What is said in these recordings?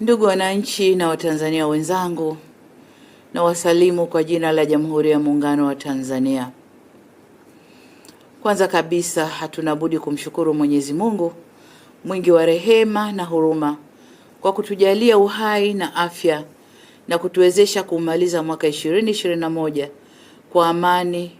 Ndugu wananchi na Watanzania wenzangu, na wasalimu kwa jina la Jamhuri ya Muungano wa Tanzania. Kwanza kabisa hatuna budi kumshukuru Mwenyezi Mungu mwingi wa rehema na huruma kwa kutujalia uhai na afya na kutuwezesha kumaliza mwaka 2021 kwa amani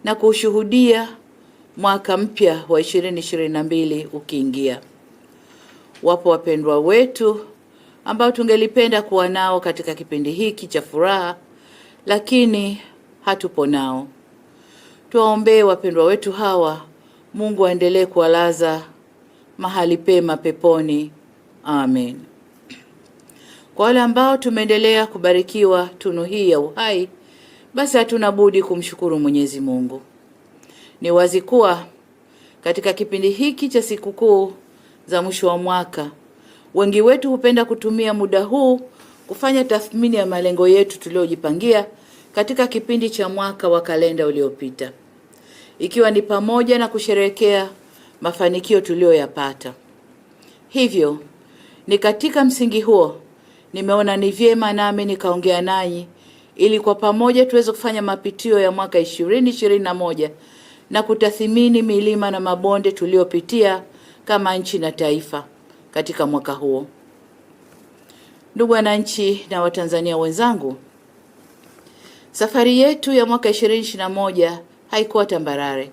na kushuhudia mwaka mpya wa 2022 ukiingia. Wapo wapendwa wetu ambao tungelipenda kuwa nao katika kipindi hiki cha furaha, lakini hatupo nao. Tuwaombee wapendwa wetu hawa, Mungu aendelee kuwalaza mahali pema peponi. Amen. Kwa wale ambao tumeendelea kubarikiwa tunu hii ya uhai, basi hatuna budi kumshukuru Mwenyezi Mungu. Ni wazi kuwa katika kipindi hiki cha sikukuu za mwisho wa mwaka, wengi wetu hupenda kutumia muda huu kufanya tathmini ya malengo yetu tuliojipangia katika kipindi cha mwaka wa kalenda uliopita, ikiwa ni pamoja na kusherehekea mafanikio tuliyoyapata. Hivyo, ni katika msingi huo nimeona ni vyema nami nikaongea nanyi ili kwa pamoja tuweze kufanya mapitio ya mwaka 2021 na kutathmini milima na mabonde tuliyopitia kama nchi na taifa katika mwaka huo. Ndugu wananchi na Watanzania wenzangu, safari yetu ya mwaka 2021 haikuwa tambarare.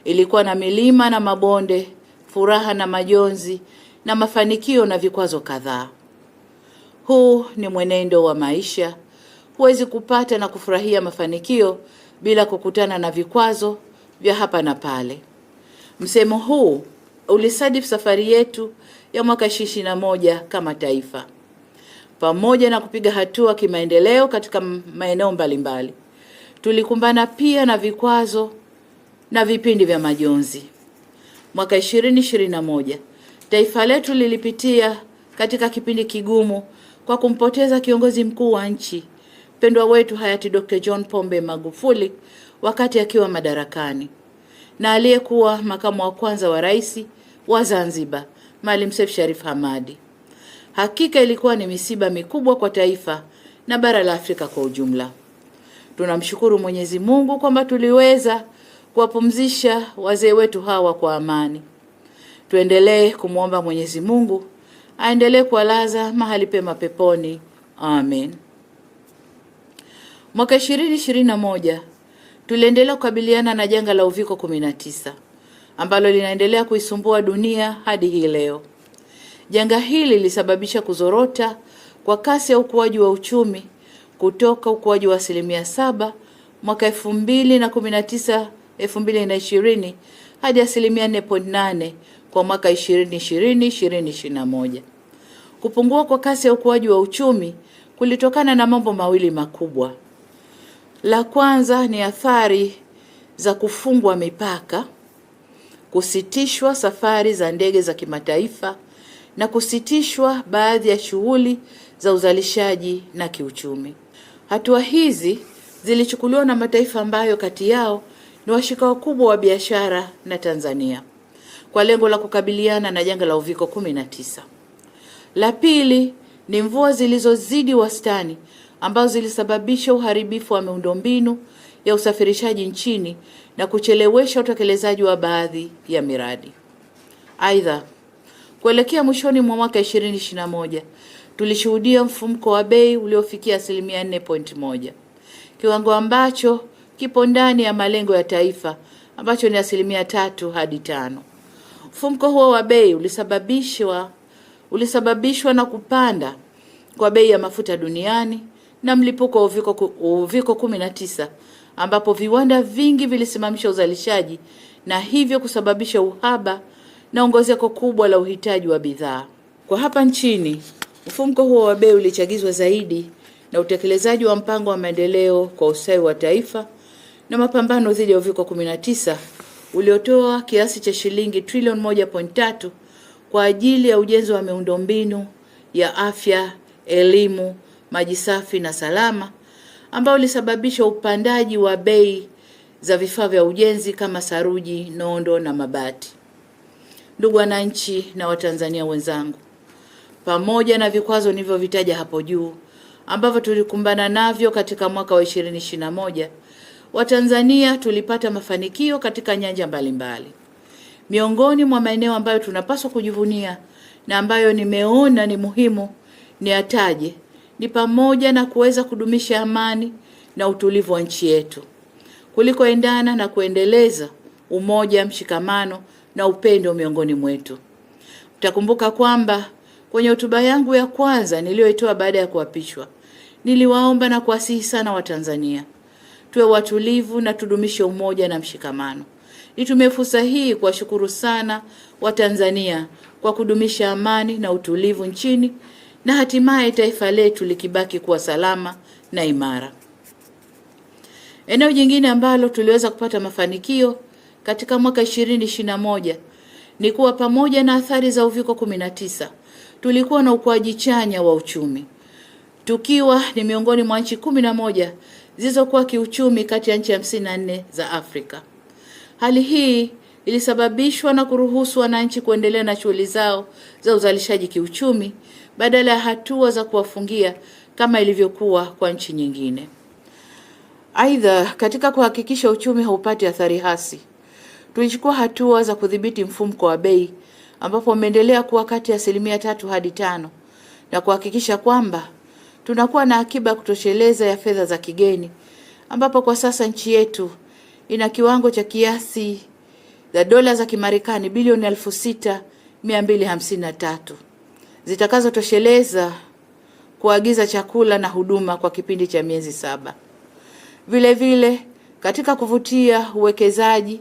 Ilikuwa na milima na mabonde, furaha na majonzi, na mafanikio na vikwazo kadhaa. Huu ni mwenendo wa maisha. Huwezi kupata na kufurahia mafanikio bila kukutana na vikwazo vya hapa na pale. Msemo huu ulisadifu safari yetu ya mwaka 2021 kama taifa. Pamoja na kupiga hatua kimaendeleo katika maeneo mbalimbali, tulikumbana pia na vikwazo na vipindi vya majonzi. Mwaka 2021 taifa letu lilipitia katika kipindi kigumu kwa kumpoteza kiongozi mkuu wa nchi, mpendwa wetu hayati Dr. John Pombe Magufuli wakati akiwa madarakani, na aliyekuwa makamu wa kwanza wa rais wa Zanzibar, Maalim Seif Sharif Hamad. Hakika ilikuwa ni misiba mikubwa kwa taifa na bara la Afrika kwa ujumla. Tunamshukuru Mwenyezi Mungu kwamba tuliweza kuwapumzisha wazee wetu hawa kwa amani. Tuendelee kumwomba Mwenyezi Mungu aendelee kuwalaza mahali pema peponi. Amen. Mwaka 2021 tuliendelea kukabiliana na janga la uviko 19 ambalo linaendelea kuisumbua dunia hadi hii leo. Janga hili lilisababisha kuzorota kwa kasi ya ukuaji wa uchumi kutoka ukuaji wa 7% mwaka 2019-2020 hadi 4.8% kwa mwaka 2020-2021. Kupungua kwa kasi ya ukuaji wa uchumi kulitokana na mambo mawili makubwa. La kwanza ni athari za kufungwa mipaka, kusitishwa safari za ndege za kimataifa na kusitishwa baadhi ya shughuli za uzalishaji na kiuchumi. Hatua hizi zilichukuliwa na mataifa ambayo kati yao ni washika wakubwa wa biashara na Tanzania kwa lengo la kukabiliana na janga la uviko 19. La pili ni mvua zilizozidi wastani ambazo zilisababisha uharibifu wa miundombinu ya usafirishaji nchini na kuchelewesha utekelezaji wa baadhi ya miradi. Aidha, kuelekea mwishoni mwa mwaka 2021 tulishuhudia mfumuko wa bei uliofikia 4.1%, kiwango ambacho kipo ndani ya malengo ya taifa ambacho ni 3 hadi 5%. Mfumuko huo wa bei ulisababishwa na kupanda kwa bei ya mafuta duniani na mlipuko wa uviko 19 ambapo viwanda vingi vilisimamisha uzalishaji na hivyo kusababisha uhaba na ongezeko kubwa la uhitaji wa bidhaa. Kwa hapa nchini, mfumuko huo wa bei ulichagizwa zaidi na utekelezaji wa mpango wa maendeleo kwa ustawi wa taifa na mapambano dhidi ya uviko 19 uliotoa kiasi cha shilingi trilioni 1.3 kwa ajili ya ujenzi wa miundombinu ya afya, elimu, maji safi na salama, ambao ulisababisha upandaji wa bei za vifaa vya ujenzi kama saruji, nondo na mabati. Ndugu wananchi na Watanzania wenzangu, pamoja na vikwazo nilivyovitaja hapo juu ambavyo tulikumbana navyo katika mwaka wa 2021, Watanzania tulipata mafanikio katika nyanja mbalimbali. Miongoni mwa maeneo ambayo tunapaswa kujivunia na ambayo nimeona ni muhimu ni ataje ni pamoja na kuweza kudumisha amani na utulivu wa nchi yetu, kulikoendana na kuendeleza umoja, mshikamano na upendo miongoni mwetu. Mtakumbuka kwamba kwenye hotuba yangu ya kwanza niliyoitoa baada ya kuapishwa, niliwaomba na kuwasihi sana Watanzania tuwe watulivu na tudumishe umoja na mshikamano. Nitumie fursa hii kuwashukuru sana Watanzania kwa kudumisha amani na utulivu nchini na hatimaye taifa letu likibaki kuwa salama na imara. Eneo jingine ambalo tuliweza kupata mafanikio katika mwaka 2021 ni kuwa pamoja na athari za uviko 19, tulikuwa na ukuaji chanya wa uchumi, tukiwa ni miongoni mwa nchi 11 zilizokuwa kiuchumi kati ya nchi 54 za Afrika. Hali hii ilisababishwa na kuruhusu wananchi kuendelea na shughuli zao za uzalishaji kiuchumi badala ya hatua za kuwafungia kama ilivyokuwa kwa nchi nyingine. Aidha, katika kuhakikisha uchumi haupati athari hasi, tulichukua hatua za kudhibiti mfumuko wa bei ambapo umeendelea kuwa kati ya 3 hadi 5 na kuhakikisha kwamba tunakuwa na akiba ya kutosheleza ya fedha za kigeni, ambapo kwa sasa nchi yetu ina kiwango cha kiasi za dola za Kimarekani bilioni 6,253 zitakazotosheleza kuagiza chakula na huduma kwa kipindi cha miezi 7. Vile vile, katika kuvutia uwekezaji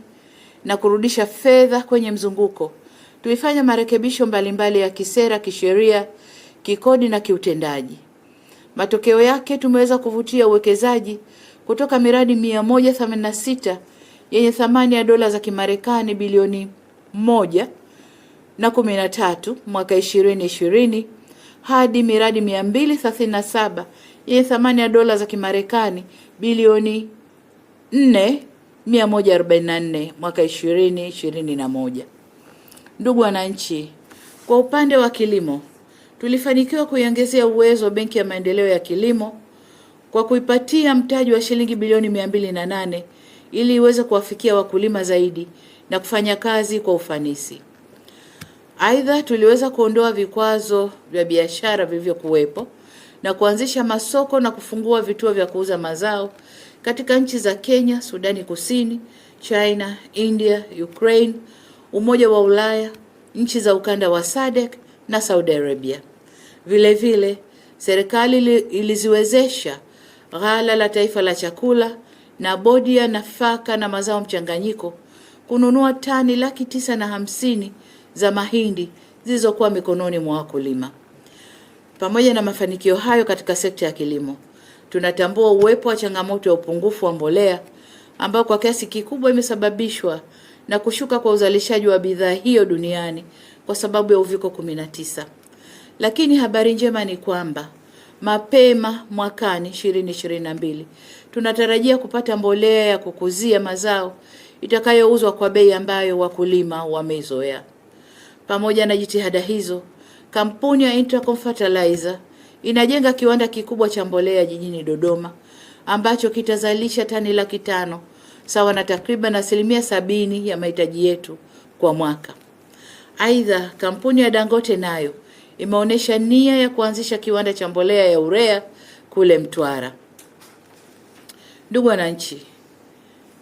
na kurudisha fedha kwenye mzunguko, tulifanya marekebisho mbalimbali ya kisera, kisheria, kikodi na kiutendaji. Matokeo yake tumeweza kuvutia uwekezaji kutoka miradi 186 yenye thamani ya dola za Kimarekani bilioni 1.13 mwaka 2020 hadi miradi 237 yenye thamani ya dola za Kimarekani bilioni 4.144 mwaka 2021. Ndugu wananchi, kwa upande wa kilimo tulifanikiwa kuiongezea uwezo wa Benki ya Maendeleo ya Kilimo kwa kuipatia mtaji wa shilingi bilioni 208 ili iweze kuwafikia wakulima zaidi na kufanya kazi kwa ufanisi. Aidha, tuliweza kuondoa vikwazo vya biashara vilivyokuwepo na kuanzisha masoko na kufungua vituo vya kuuza mazao katika nchi za Kenya, Sudani Kusini, China, India, Ukraine, Umoja wa Ulaya, nchi za ukanda wa SADC na Saudi Arabia. Vile vile, serikali iliziwezesha Ghala la Taifa la Chakula na Bodi ya Nafaka na Mazao Mchanganyiko kununua tani 950,000 za mahindi zilizokuwa mikononi mwa wakulima. Pamoja na mafanikio hayo katika sekta ya kilimo, tunatambua uwepo wa changamoto ya upungufu wa mbolea ambao kwa kiasi kikubwa imesababishwa na kushuka kwa uzalishaji wa bidhaa hiyo duniani kwa sababu ya uviko 19. Lakini habari njema ni kwamba mapema mwakani 2022 tunatarajia kupata mbolea ya kukuzia mazao itakayouzwa kwa bei ambayo wakulima wameizoea. Pamoja na jitihada hizo, kampuni ya Intracom Fertilizer inajenga kiwanda kikubwa cha mbolea jijini Dodoma ambacho kitazalisha tani 500,000 sawa na takriban 70% ya mahitaji yetu kwa mwaka. Aidha, kampuni ya Dangote nayo imeonyesha nia ya kuanzisha kiwanda cha mbolea ya urea kule Mtwara. Ndugu wananchi,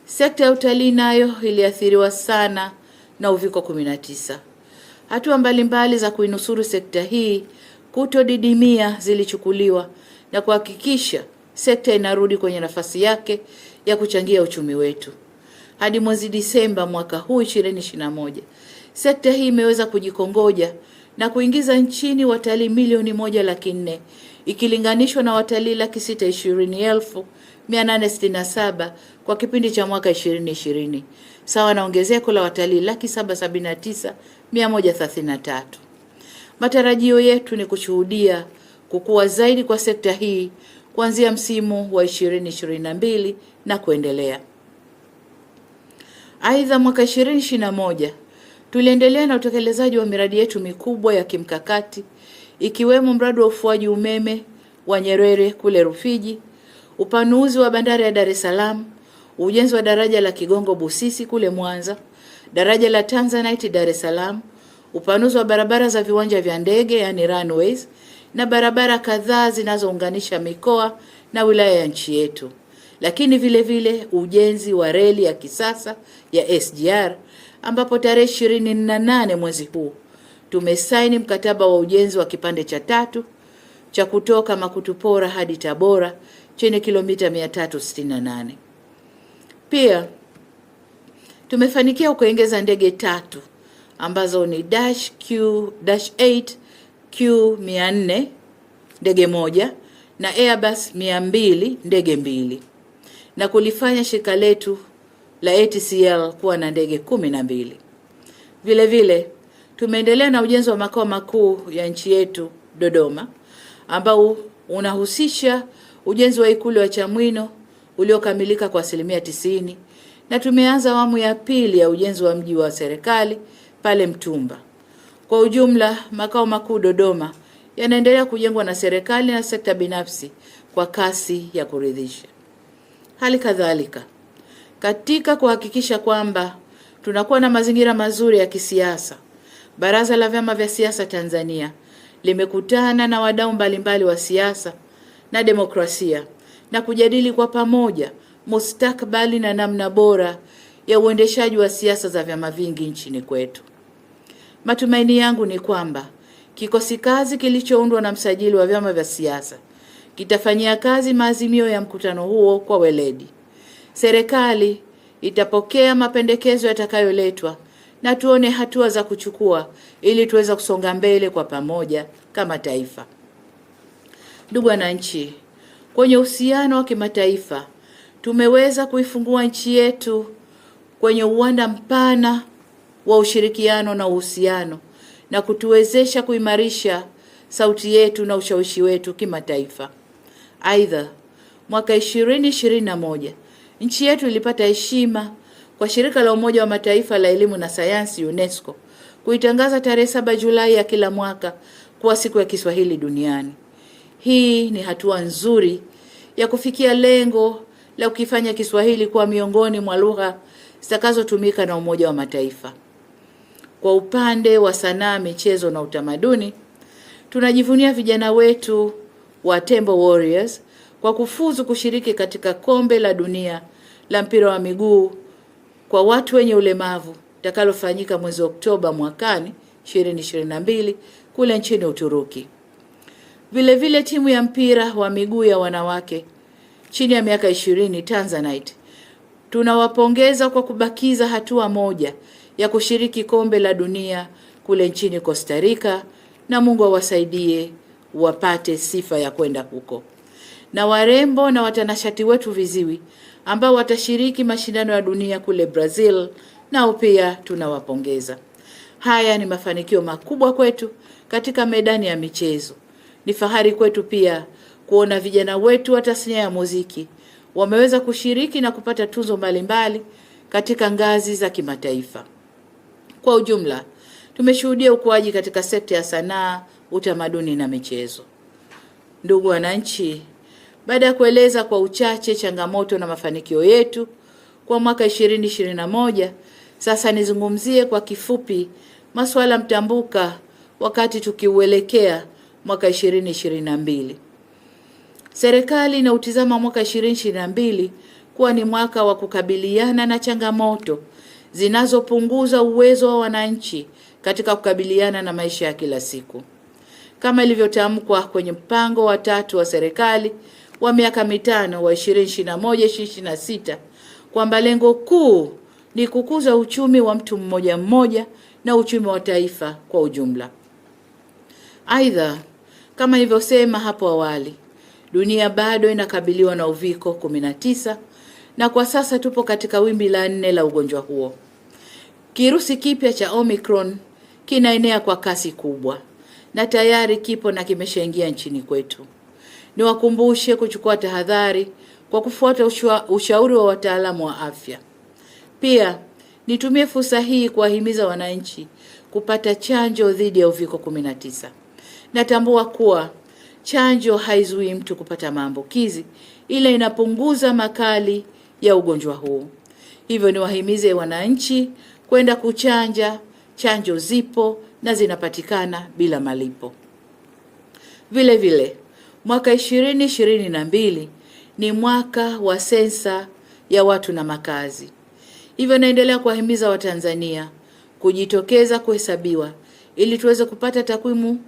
sekta ya utalii nayo iliathiriwa sana na uviko 19. Hatua mbalimbali za kuinusuru sekta hii kutodidimia zilichukuliwa na kuhakikisha sekta inarudi kwenye nafasi yake ya kuchangia uchumi wetu. Hadi mwezi Disemba mwaka huu 2021, sekta hii imeweza kujikongoja na kuingiza nchini watalii milioni 1.4 ikilinganishwa na watalii 620,867 kwa kipindi cha mwaka 2020, sawa na ongezeko la watalii 779,133. Matarajio yetu ni kushuhudia kukua zaidi kwa sekta hii kuanzia msimu wa 2022 na kuendelea. Aidha, mwaka 2021 tuliendelea na utekelezaji wa miradi yetu mikubwa ya kimkakati ikiwemo mradi wa ufuaji umeme wa Nyerere kule Rufiji, upanuzi wa bandari ya Dar es Salaam, ujenzi wa daraja la Kigongo Busisi kule Mwanza, daraja la Tanzanite Dar es Salaam, upanuzi wa barabara za viwanja vya ndege yani runways, na barabara kadhaa zinazounganisha mikoa na wilaya ya nchi yetu. Lakini vile vile ujenzi wa reli ya kisasa ya SGR, ambapo tarehe 28 mwezi huu tumesaini mkataba wa ujenzi wa kipande cha 3 cha kutoka Makutupora hadi Tabora chenye kilomita 368. Pia tumefanikiwa kuongeza ndege 3 ambazo ni -8 Q400 ndege 1 na Airbus 200 ndege 2, na kulifanya shirika letu la ATCL kuwa na ndege 12. Vile vile tumeendelea na ujenzi wa makao makuu ya nchi yetu Dodoma, ambao unahusisha ujenzi wa ikulu ya Chamwino uliokamilika kwa 90%, na tumeanza awamu ya pili ya ujenzi wa mji wa serikali pale Mtumba. Kwa ujumla, makao makuu Dodoma yanaendelea kujengwa na serikali na sekta binafsi kwa kasi ya kuridhisha. Hali kadhalika, katika kuhakikisha kwamba tunakuwa na mazingira mazuri ya kisiasa, Baraza la Vyama vya Siasa Tanzania limekutana na wadau mbalimbali wa siasa na demokrasia na kujadili kwa pamoja mustakabali na namna bora ya uendeshaji wa siasa za vyama vingi nchini kwetu. Matumaini yangu ni kwamba kikosi kazi kilichoundwa na msajili wa vyama vya siasa kitafanyia kazi maazimio ya mkutano huo kwa weledi. Serikali itapokea mapendekezo yatakayoletwa na tuone hatua za kuchukua ili tuweze kusonga mbele kwa pamoja kama taifa. Ndugu wananchi, kwenye uhusiano wa kimataifa tumeweza kuifungua nchi yetu kwenye uwanda mpana wa ushirikiano na uhusiano na kutuwezesha kuimarisha sauti yetu na ushawishi wetu kimataifa. Aidha, mwaka 2021 nchi yetu ilipata heshima kwa shirika la Umoja wa Mataifa la elimu na sayansi UNESCO kuitangaza tarehe 7 Julai ya kila mwaka kuwa siku ya Kiswahili duniani. Hii ni hatua nzuri ya kufikia lengo la kukifanya Kiswahili kuwa miongoni mwa lugha zitakazotumika na Umoja wa Mataifa. Kwa upande wa sanaa, michezo na utamaduni, tunajivunia vijana wetu wa Tembo Warriors kwa kufuzu kushiriki katika kombe la dunia la mpira wa miguu kwa watu wenye ulemavu takalofanyika mwezi Oktoba mwakani 2022 kule nchini Uturuki. Vile vile timu ya mpira wa miguu ya wanawake chini ya miaka 20 Tanzanite tunawapongeza kwa kubakiza hatua moja ya kushiriki kombe la dunia kule nchini Costa Rica, na Mungu awasaidie wapate sifa ya kwenda huko. Na warembo na watanashati wetu viziwi ambao watashiriki mashindano ya dunia kule Brazil, nao pia tunawapongeza. Haya ni mafanikio makubwa kwetu katika medani ya michezo. Ni fahari kwetu pia kuona vijana wetu wa tasnia ya muziki wameweza kushiriki na kupata tuzo mbalimbali katika ngazi za kimataifa. Kwa ujumla, tumeshuhudia ukuaji katika sekta ya sanaa, utamaduni na michezo. Ndugu wananchi, baada ya kueleza kwa uchache changamoto na mafanikio yetu kwa mwaka 2021, sasa nizungumzie kwa kifupi masuala mtambuka wakati tukiuelekea mwaka 2022. Serikali inautizama mwaka 2022 kuwa ni mwaka wa kukabiliana na changamoto zinazopunguza uwezo wa wananchi katika kukabiliana na maisha ya kila siku. Kama ilivyotamkwa kwenye mpango wa 3 wa serikali wa miaka 5 wa 2021-2026 kwamba lengo kuu ni kukuza uchumi wa mtu mmoja mmoja na uchumi wa taifa kwa ujumla. Aidha, kama nilivyosema hapo awali, dunia bado inakabiliwa na uviko 19 na kwa sasa tupo katika wimbi la 4 la ugonjwa huo. Kirusi kipya cha Omicron kinaenea kwa kasi kubwa na tayari kipo na kimeshaingia nchini kwetu. Niwakumbushe kuchukua tahadhari kwa kufuata ushauri wa wataalamu wa afya. Pia nitumie fursa hii kuwahimiza wananchi kupata chanjo dhidi ya uviko 19. Natambua kuwa chanjo haizuii mtu kupata maambukizi, ila inapunguza makali ya ugonjwa huu. Hivyo niwahimize wananchi kwenda kuchanja. Chanjo zipo na zinapatikana bila malipo. Vile vile, mwaka 2022 ni mwaka wa sensa ya watu na makazi. Hivyo naendelea kuwahimiza Watanzania kujitokeza kuhesabiwa ili tuweze kupata takwimu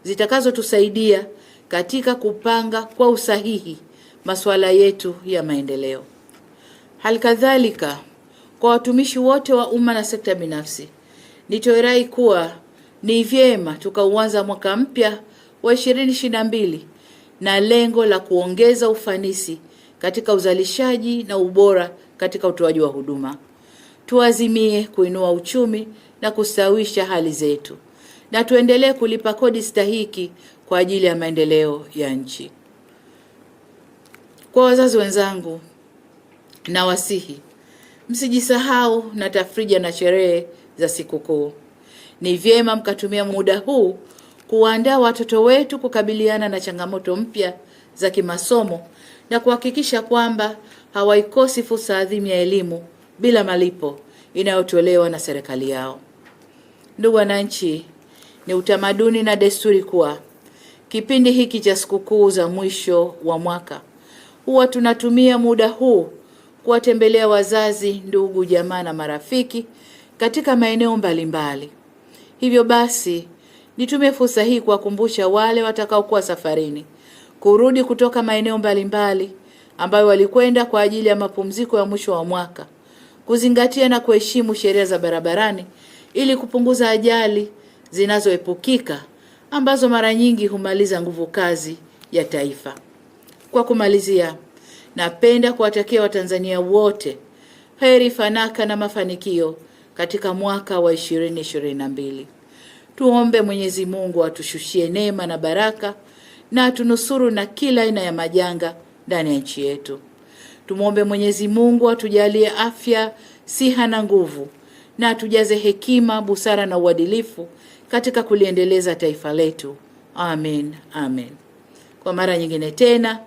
zitakazotusaidia katika kupanga kwa usahihi masuala yetu ya maendeleo. Halikadhalika, kwa watumishi wote wa umma na sekta binafsi, nitoe rai kuwa ni vyema tukauanza mwaka mpya wa 2022 na lengo la kuongeza ufanisi katika uzalishaji na ubora katika utoaji wa huduma. Tuazimie kuinua uchumi na kustawisha hali zetu, na tuendelee kulipa kodi stahiki kwa ajili ya maendeleo ya nchi. Kwa wazazi wenzangu, na wasihi msijisahau na tafrija na sherehe za sikukuu. Ni vyema mkatumia muda huu kuandaa watoto wetu kukabiliana na changamoto mpya za kimasomo na kuhakikisha kwamba hawaikosi fursa adhimu ya elimu bila malipo inayotolewa na serikali yao. Ndugu wananchi, ni utamaduni na desturi kuwa kipindi hiki cha sikukuu za mwisho wa mwaka huwa tunatumia muda huu kuwatembelea wazazi, ndugu, jamaa na marafiki katika maeneo mbalimbali. Hivyo basi, nitumie fursa hii kuwakumbusha wale watakaokuwa safarini kurudi kutoka maeneo mbalimbali ambayo walikwenda kwa ajili ya mapumziko ya mwisho wa mwaka, kuzingatia na kuheshimu sheria za barabarani ili kupunguza ajali zinazoepukika ambazo mara nyingi humaliza nguvu kazi ya taifa. Kwa kumalizia, napenda kuwatakia Watanzania wote heri, fanaka na mafanikio katika mwaka wa 2022. Tuombe Mwenyezi Mungu atushushie neema na baraka na atunusuru na kila aina ya majanga ndani ya nchi yetu. Tumuombe Mwenyezi Mungu atujalie afya, siha na nguvu, na atujaze hekima, busara na uadilifu katika kuliendeleza taifa letu. Amen, amen. Kwa mara nyingine tena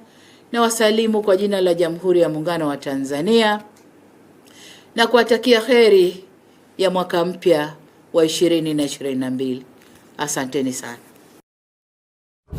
na wasalimu kwa jina la Jamhuri ya Muungano wa Tanzania na kuwatakia heri ya mwaka mpya wa 2022. Asanteni sana.